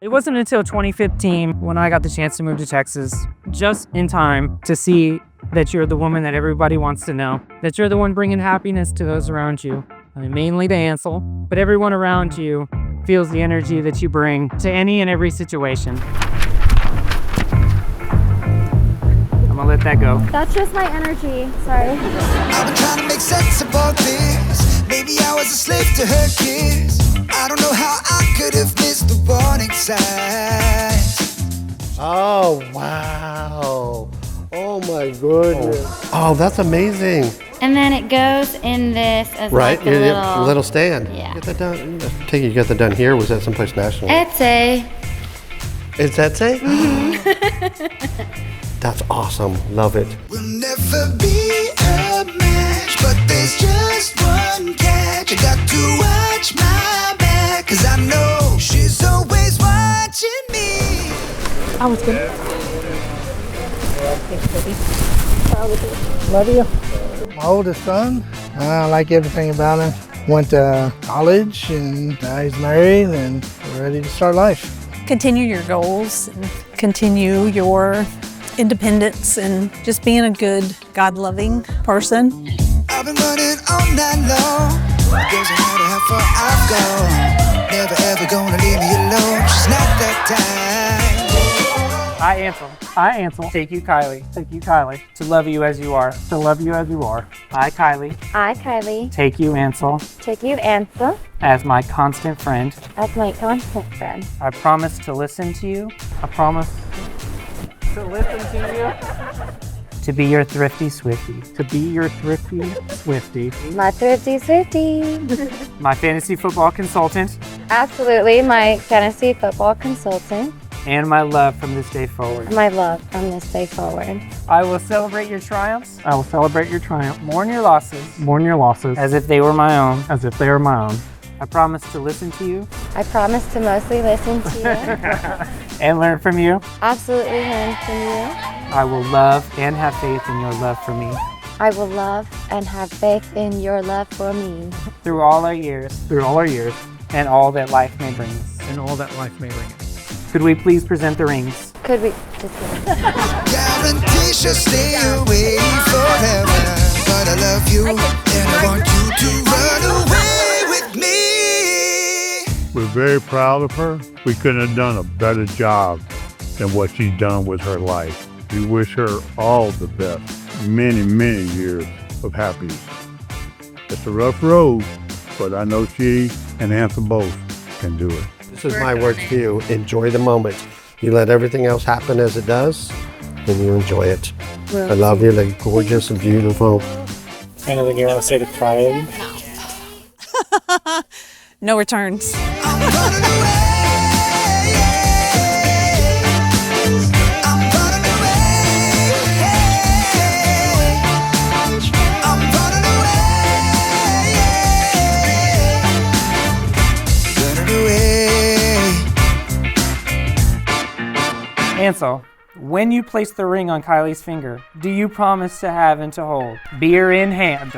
It wasn't until 2015 when I got the chance to move to Texas, just in time to see that you're the woman that everybody wants to know, that you're the one bringing happiness to those around you. I mean, mainly to Ancel, but everyone around you feels the energy that you bring to any and every situation. I'm gonna let that go. That's just my energy, sorry. I've been trying to make sense of all this. Maybe I was a slave to her kiss. I don't know how I could have missed the warning signs. Oh, wow. Oh my goodness. Oh, that's amazing. And then it goes in this as Right, like a little stand. Yeah. Get that done. I take it you got that done here, or was that someplace national? Etsy. Is that say? That's awesome. Love it. We'll never be a match, but there's just one catch. I got to watch my back, 'cause I know she's always watching me. I was good. Love you. My oldest son, I like everything about him. Went to college and now he's married and ready to start life. Continue your goals and continue your independence and just being a good, God-loving person. I've been running all night long. Doesn't matter how far I've gone. Never ever gonna leave me alone. She's not that type. I, Ancel, take you, Kyli, to love you as you are, I, Kyli, take you, Ancel, Take you, Ancel, as my constant friend. as my constant friend. I promise to listen to you. To be your thrifty Swifty. My thrifty Swifty. My fantasy football consultant. Absolutely, my fantasy football consultant. And my love from this day forward. My love from this day forward. I will celebrate your triumphs. Mourn your losses. As if they were my own. I promise to listen to you. I promise to mostly listen to you. And learn from you. Absolutely learn from you. I will love and have faith in your love for me. I will love and have faith in your love for me. Through all our years. And all that life may bring us. Could we please present the rings? Could we just Guarantee she'll stay away forever. But I love you and I want you to run away with me. We're very proud of her. We couldn't have done a better job than what she's done with her life. We wish her all the best. Many, many years of happiness. It's a rough road, but I know she and Ancel both can do it. This is my word to you. Enjoy the moment. You let everything else happen as it does, and you enjoy it. I love you. They're gorgeous and beautiful. Anything you want to say to Kyli? No returns. I'm running away. I'm running away. I'm running away. Ancel, when you place the ring on Kyli's finger, do you promise to have and to hold, beer in hand,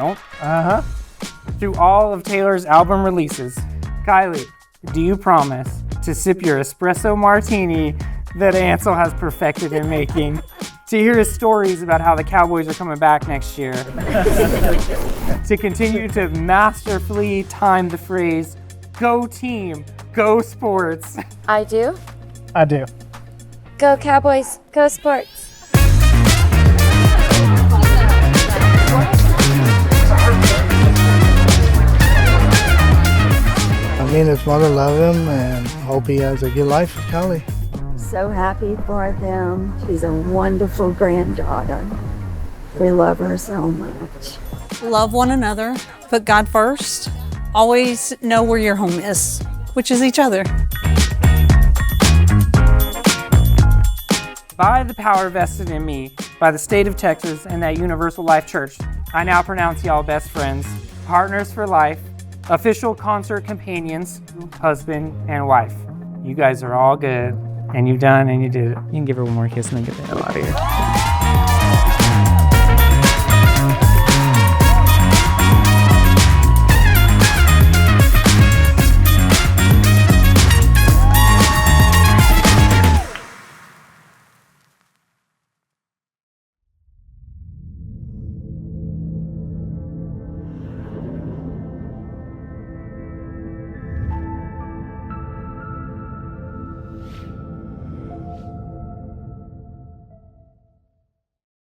through all of Taylor's album releases? Kyli, do you promise to sip your espresso martini that Ancel has perfected in making, to hear his stories about how the Cowboys are coming back next year, to continue to masterfully time the phrase, go team, go sports? I do. I do. Go Cowboys, go sports. I mean, his mother love him and hope he has a good life with Kyli. So happy for them. She's a wonderful granddaughter. We love her so much. Love one another. Put God first. Always know where your home is, which is each other. By the power vested in me by the state of Texas and that Universal Life Church, I now pronounce y'all best friends, partners for life, official concert companions, husband and wife. You guys are all good, and you've done and you did it. You can give her one more kiss and then get the hell out of here.